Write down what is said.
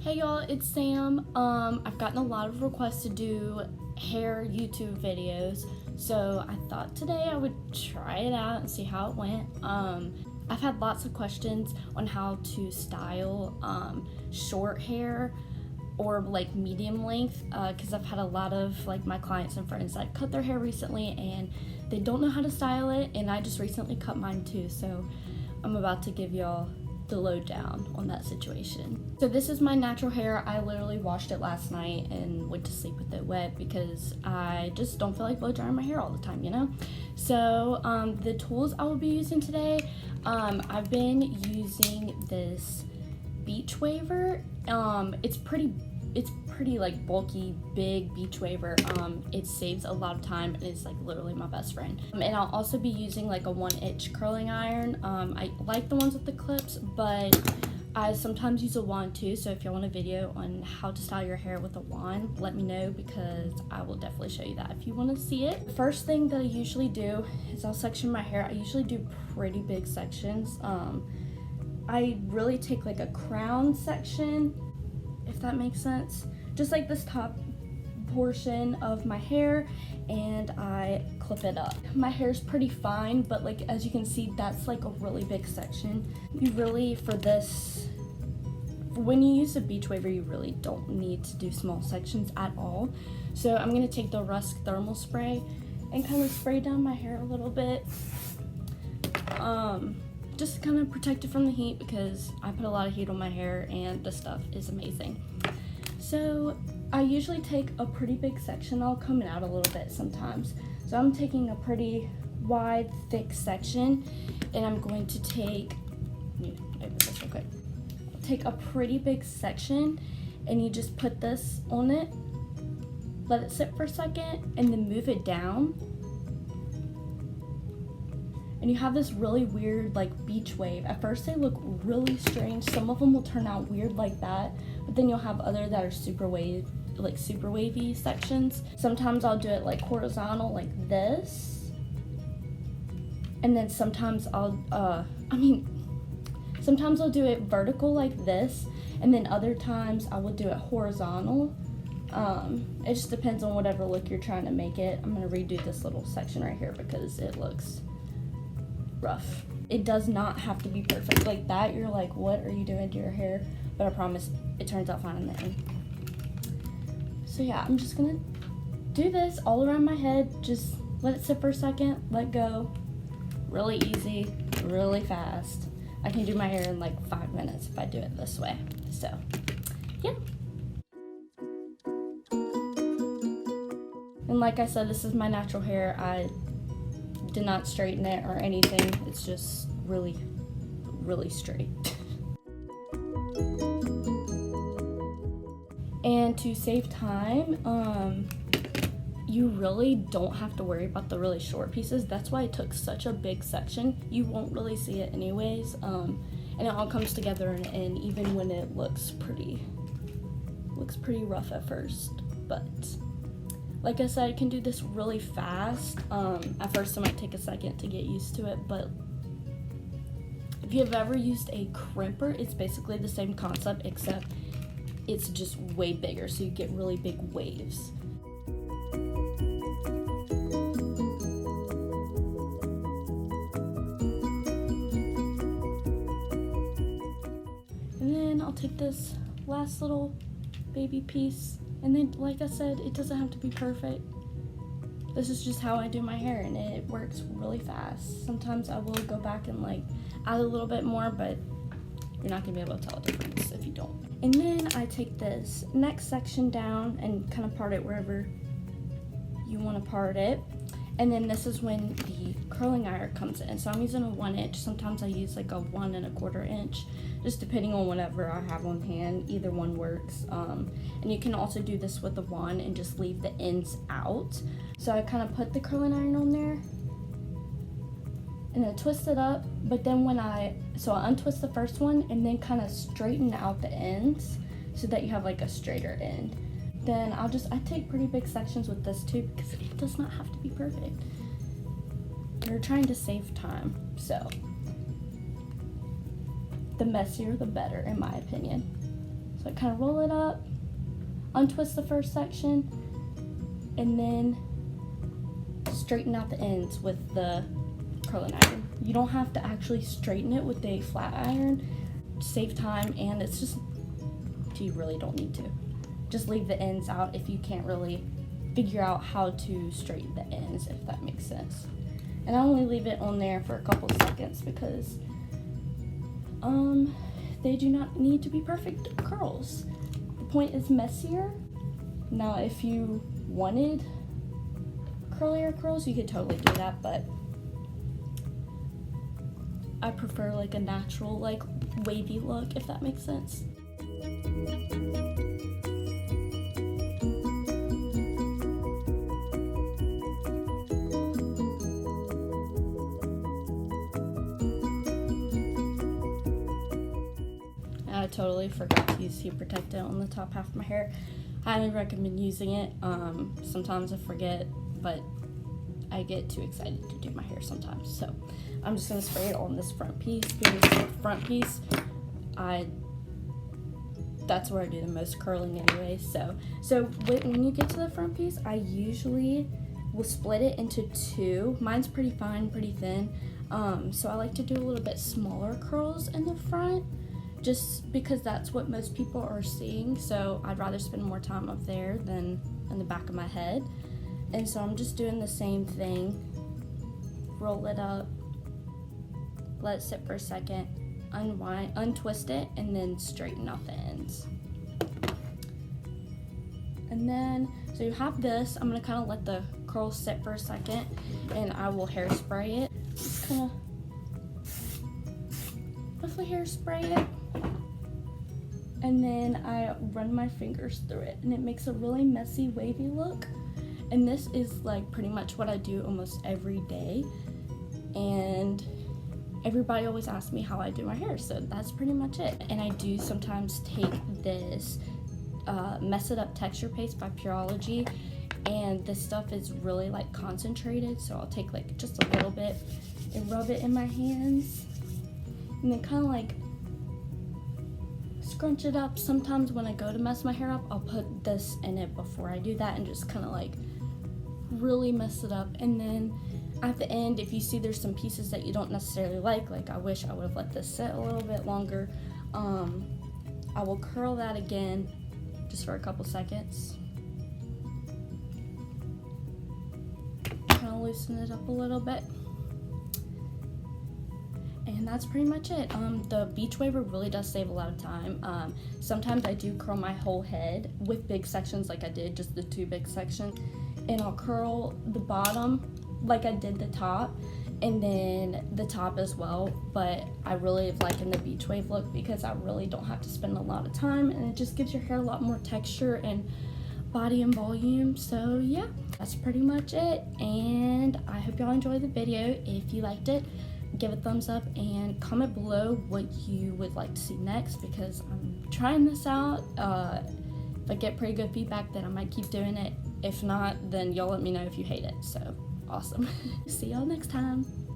Hey y'all, it's Sam. I've gotten a lot of requests to do hair YouTube videos, so I thought today I would try it out and see how it went. I've had lots of questions on how to style short hair or like medium length, because I've had a lot of like my clients and friends that cut their hair recently and they don't know how to style it, and I just recently cut mine too, so I'm about to give y'all the lowdown on that situation. So this is my natural hair. I literally washed it last night and went to sleep with it wet because I just don't feel like blow drying my hair all the time, you know? So the tools I will be using today, I've been using this beach waver. It's pretty like bulky, big beach waver. It saves a lot of time and it's like literally my best friend. And I'll also be using like a 1-inch curling iron. I like the ones with the clips, but I sometimes use a wand too. So if you want a video on how to style your hair with a wand, let me know because I will definitely show you that if you want to see it. The first thing that I usually do is I'll section my hair. I usually do pretty big sections. I really take like a crown section, if that makes sense. Just like this top portion of my hair, and I clip it up. My hair's pretty fine, but like as you can see, that's like a really big section. You really, when you use a beach waver, you really don't need to do small sections at all. So I'm gonna take the Rusk thermal spray and kind of spray down my hair a little bit. Just to kind of protect it from the heat because I put a lot of heat on my hair and this stuff is amazing. So I usually take a pretty big section. I'll comb it out a little bit sometimes. So I'm taking a pretty wide, thick section, and I'm going to take, take a pretty big section, and you just put this on it, let it sit for a second, and then move it down. And you have this really weird like beach wave. At first they look really strange. Some of them will turn out weird like that, but then you'll have other that are super wavy sections. Sometimes I'll do it like horizontal like this, and then sometimes sometimes I'll do it vertical like this, and then other times I will do it horizontal. It just depends on whatever look you're trying to make it. I'm gonna redo this little section right here because it looks rough. It does not have to be perfect like that. You're like, what are you doing to your hair? But I promise it turns out fine in the end. So yeah, I'm just gonna do this all around my head. Just let it sit for a second, let go. Really easy, really fast. I can do my hair in like 5 minutes if I do it this way. So yeah. And like I said, this is my natural hair. I did not straighten it or anything. It's just really, really straight. And to save time, you really don't have to worry about the really short pieces. That's why I took such a big section. You won't really see it anyways. And it all comes together and even when it looks pretty rough at first, but like I said, I can do this really fast. At first it might take a second to get used to it, but if you've ever used a crimper, it's basically the same concept, except it's just way bigger, so you get really big waves. And then I'll take this last little baby piece. And then, like I said, it doesn't have to be perfect. This is just how I do my hair, and it works really fast. Sometimes I will go back and like add a little bit more, but you're not gonna be able to tell a difference if you don't. And then I take this next section down and kind of part it wherever you want to part it. And then this is when the curling iron comes in. So I'm using a 1-inch. Sometimes I use like a 1 1/4 inch, just depending on whatever I have on hand. Either one works. And you can also do this with a wand and just leave the ends out. So I kind of put the curling iron on there and then twist it up. But then I untwist the first one and then kind of straighten out the ends so that you have like a straighter end. Then I take pretty big sections with this too because it does not have to be perfect. You're trying to save time, so the messier the better in my opinion. So I kind of roll it up, untwist the first section, and then straighten out the ends with the curling iron. You don't have to actually straighten it with a flat iron. Save time, and it's just, you really don't need to. Just leave the ends out if you can't really figure out how to straighten the ends, if that makes sense. And I only leave it on there for a couple seconds because they do not need to be perfect curls. The point is messier. Now if you wanted curlier curls, you could totally do that, but I prefer like a natural, like wavy look, if that makes sense. I totally forgot to use heat protectant on the top half of my hair. I highly recommend using it. Sometimes I forget, but I get too excited to do my hair sometimes. So I'm just gonna spray it on this front piece. Being this front piece, that's where I do the most curling anyway. So when you get to the front piece, I usually will split it into two. Mine's pretty fine, pretty thin. So I like to do a little bit smaller curls in the front, just because that's what most people are seeing. So I'd rather spend more time up there than in the back of my head. And so I'm just doing the same thing. Roll it up, let it sit for a second, unwind, untwist it, and then straighten out the ends. And then, so you have this. I'm gonna kind of let the curls sit for a second, and I will hairspray it. Just kind of roughly hairspray it. And then I run my fingers through it, and it makes a really messy, wavy look. And this is like pretty much what I do almost every day. And everybody always asks me how I do my hair, so that's pretty much it. And I do sometimes take this Mess It Up texture paste by Pureology, and this stuff is really like concentrated, so I'll take like just a little bit and rub it in my hands, and then kind of like scrunch it up. Sometimes when I go to mess my hair up, I'll put this in it before I do that and just kind of like really mess it up. And then at the end, if you see there's some pieces that you don't necessarily like I wish I would have let this sit a little bit longer, I will curl that again just for a couple seconds. Kind of loosen it up a little bit. And that's pretty much it. The beach waver really does save a lot of time. Sometimes I do curl my whole head with big sections like I did, just the two big sections. And I'll curl the bottom like I did the top, and then the top as well. But I really like in the beach wave look because I really don't have to spend a lot of time, and it just gives your hair a lot more texture and body and volume. So yeah, that's pretty much it. And I hope y'all enjoyed the video. If you liked it, give it a thumbs up and comment below what you would like to see next, because I'm trying this out. If I get pretty good feedback, then I might keep doing it. If not, then y'all let me know if you hate it. So awesome. See y'all next time.